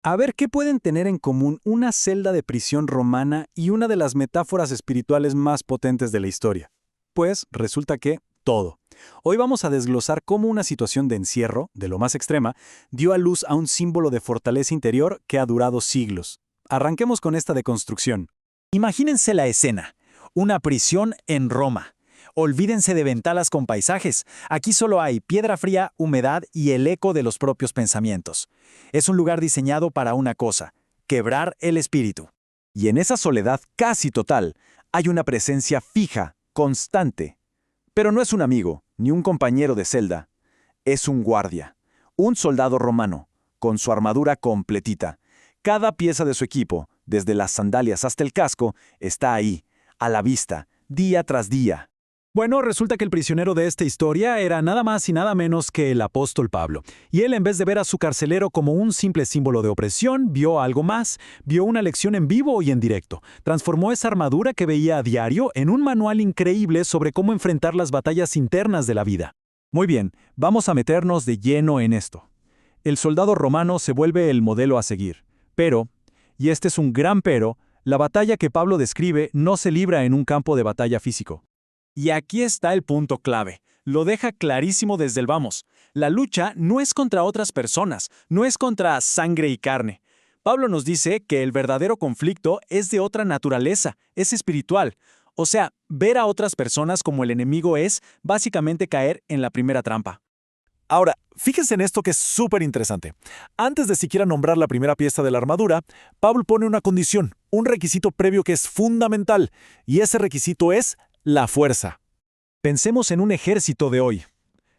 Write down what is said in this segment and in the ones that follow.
A ver qué pueden tener en común una celda de prisión romana y una de las metáforas espirituales más potentes de la historia. Pues resulta que todo. Hoy vamos a desglosar cómo una situación de encierro, de lo más extrema, dio a luz a un símbolo de fortaleza interior que ha durado siglos. Arranquemos con esta deconstrucción. Imagínense la escena. Una prisión en Roma. Olvídense de ventanas con paisajes. Aquí solo hay piedra fría, humedad y el eco de los propios pensamientos. Es un lugar diseñado para una cosa: quebrar el espíritu. Y en esa soledad casi total, hay una presencia fija, constante. Pero no es un amigo, ni un compañero de celda. Es un guardia, un soldado romano, con su armadura completita. Cada pieza de su equipo, desde las sandalias hasta el casco, está ahí, a la vista, día tras día. Bueno, resulta que el prisionero de esta historia era nada más y nada menos que el apóstol Pablo. Y él, en vez de ver a su carcelero como un simple símbolo de opresión, vio algo más, vio una lección en vivo y en directo. Transformó esa armadura que veía a diario en un manual increíble sobre cómo enfrentar las batallas internas de la vida. Muy bien, vamos a meternos de lleno en esto. El soldado romano se vuelve el modelo a seguir. Pero, y este es un gran pero, la batalla que Pablo describe no se libra en un campo de batalla físico. Y aquí está el punto clave. Lo deja clarísimo desde el vamos. La lucha no es contra otras personas, no es contra sangre y carne. Pablo nos dice que el verdadero conflicto es de otra naturaleza, es espiritual. O sea, ver a otras personas como el enemigo es básicamente caer en la primera trampa. Ahora, fíjense en esto que es súper interesante. Antes de siquiera nombrar la primera pieza de la armadura, Pablo pone una condición, un requisito previo que es fundamental, y ese requisito es la fuerza. Pensemos en un ejército de hoy.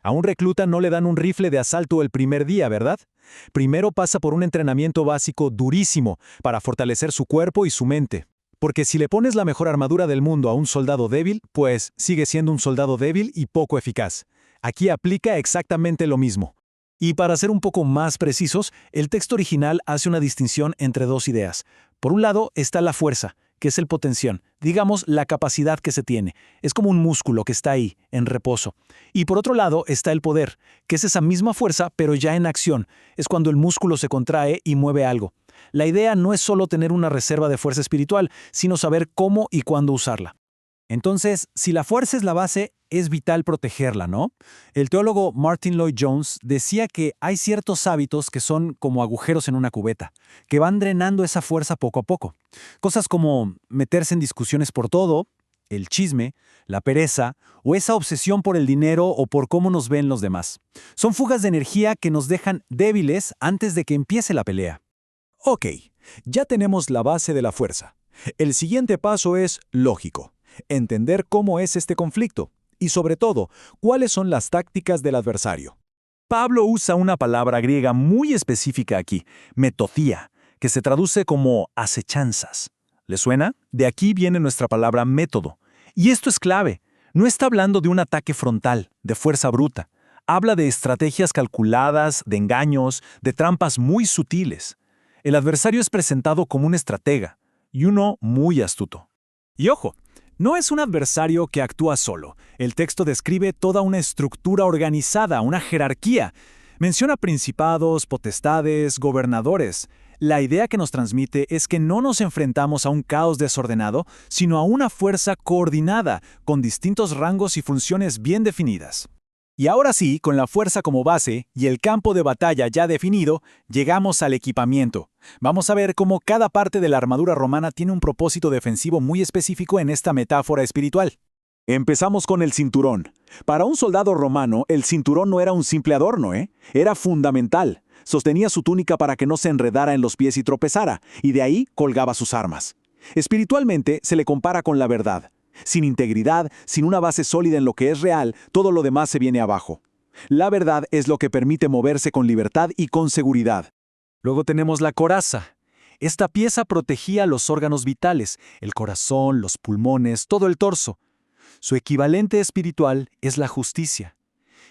A un recluta no le dan un rifle de asalto el primer día, ¿verdad? Primero pasa por un entrenamiento básico durísimo para fortalecer su cuerpo y su mente. Porque si le pones la mejor armadura del mundo a un soldado débil, pues sigue siendo un soldado débil y poco eficaz. Aquí aplica exactamente lo mismo. Y para ser un poco más precisos, el texto original hace una distinción entre dos ideas. Por un lado está la fuerza, que es el potencial, digamos la capacidad que se tiene. Es como un músculo que está ahí, en reposo. Y por otro lado está el poder, que es esa misma fuerza, pero ya en acción. Es cuando el músculo se contrae y mueve algo. La idea no es solo tener una reserva de fuerza espiritual, sino saber cómo y cuándo usarla. Entonces, si la fuerza es la base, es vital protegerla, ¿no? El teólogo Martin Lloyd-Jones decía que hay ciertos hábitos que son como agujeros en una cubeta, que van drenando esa fuerza poco a poco. Cosas como meterse en discusiones por todo, el chisme, la pereza o esa obsesión por el dinero o por cómo nos ven los demás. Son fugas de energía que nos dejan débiles antes de que empiece la pelea. Ok, ya tenemos la base de la fuerza. El siguiente paso es lógico. Entender cómo es este conflicto y, sobre todo, cuáles son las tácticas del adversario. Pablo usa una palabra griega muy específica aquí, metodía, que se traduce como acechanzas. ¿Le suena? De aquí viene nuestra palabra método. Y esto es clave. No está hablando de un ataque frontal, de fuerza bruta. Habla de estrategias calculadas, de engaños, de trampas muy sutiles. El adversario es presentado como un estratega, y uno muy astuto. Y ojo, no es un adversario que actúa solo. El texto describe toda una estructura organizada, una jerarquía. Menciona principados, potestades, gobernadores. La idea que nos transmite es que no nos enfrentamos a un caos desordenado, sino a una fuerza coordinada, con distintos rangos y funciones bien definidas. Y ahora sí, con la fuerza como base y el campo de batalla ya definido, llegamos al equipamiento. Vamos a ver cómo cada parte de la armadura romana tiene un propósito defensivo muy específico en esta metáfora espiritual. Empezamos con el cinturón. Para un soldado romano, el cinturón no era un simple adorno, Era fundamental. Sostenía su túnica para que no se enredara en los pies y tropezara, y de ahí colgaba sus armas. Espiritualmente se le compara con la verdad. Sin integridad, sin una base sólida en lo que es real, todo lo demás se viene abajo. La verdad es lo que permite moverse con libertad y con seguridad. Luego tenemos la coraza. Esta pieza protegía los órganos vitales, el corazón, los pulmones, todo el torso. Su equivalente espiritual es la justicia.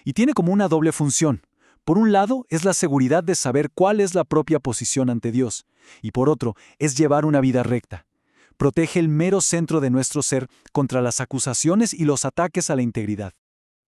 Y tiene como una doble función. Por un lado, es la seguridad de saber cuál es la propia posición ante Dios. Y por otro, es llevar una vida recta. Protege el mero centro de nuestro ser contra las acusaciones y los ataques a la integridad.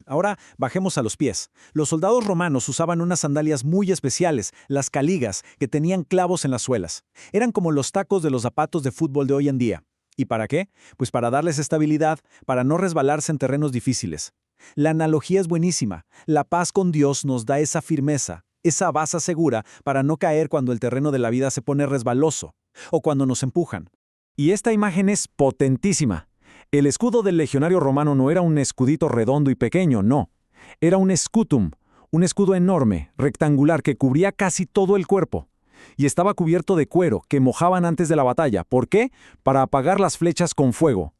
Ahora bajemos a los pies. Los soldados romanos usaban unas sandalias muy especiales, las caligas, que tenían clavos en las suelas. Eran como los tacos de los zapatos de fútbol de hoy en día. ¿Y para qué? Pues para darles estabilidad, para no resbalarse en terrenos difíciles. La analogía es buenísima. La paz con Dios nos da esa firmeza, esa base segura para no caer cuando el terreno de la vida se pone resbaloso o cuando nos empujan. Y esta imagen es potentísima. El escudo del legionario romano no era un escudito redondo y pequeño, no. Era un scutum, un escudo enorme, rectangular, que cubría casi todo el cuerpo. Y estaba cubierto de cuero, que mojaban antes de la batalla. ¿Por qué? Para apagar las flechas con fuego.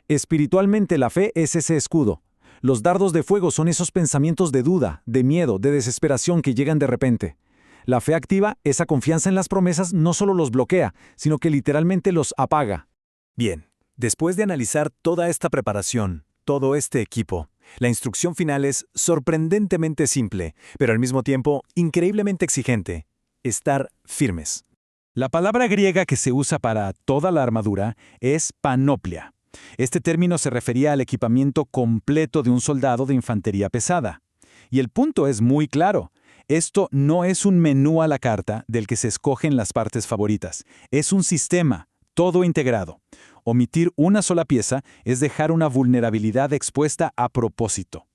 Espiritualmente la fe es ese escudo. Los dardos de fuego son esos pensamientos de duda, de miedo, de desesperación que llegan de repente. La fe activa, esa confianza en las promesas, no solo los bloquea, sino que literalmente los apaga. Bien, después de analizar toda esta preparación, todo este equipo, la instrucción final es sorprendentemente simple, pero al mismo tiempo increíblemente exigente: estar firmes. La palabra griega que se usa para toda la armadura es panoplia. Este término se refería al equipamiento completo de un soldado de infantería pesada. Y el punto es muy claro. Esto no es un menú a la carta del que se escogen las partes favoritas. Es un sistema, todo integrado. Omitir una sola pieza es dejar una vulnerabilidad expuesta a propósito.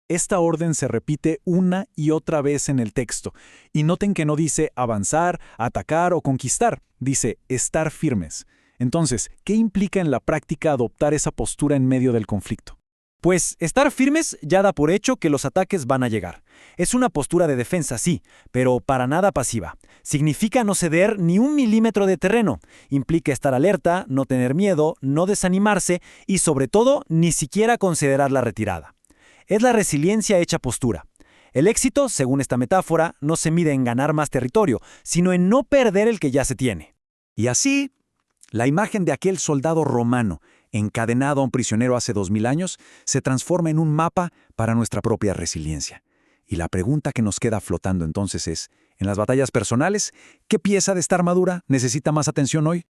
Esta orden se repite una y otra vez en el texto. Y noten que no dice avanzar, atacar o conquistar. Dice estar firmes. Entonces, ¿qué implica en la práctica adoptar esa postura en medio del conflicto? Pues estar firmes ya da por hecho que los ataques van a llegar. Es una postura de defensa, sí, pero para nada pasiva. Significa no ceder ni un milímetro de terreno. Implica estar alerta, no tener miedo, no desanimarse y, sobre todo, ni siquiera considerar la retirada. Es la resiliencia hecha postura. El éxito, según esta metáfora, no se mide en ganar más territorio, sino en no perder el que ya se tiene. Y así, la imagen de aquel soldado romano, encadenado a un prisionero hace 2000 años, se transforma en un mapa para nuestra propia resiliencia. Y la pregunta que nos queda flotando entonces es, en las batallas personales, ¿qué pieza de esta armadura necesita más atención hoy?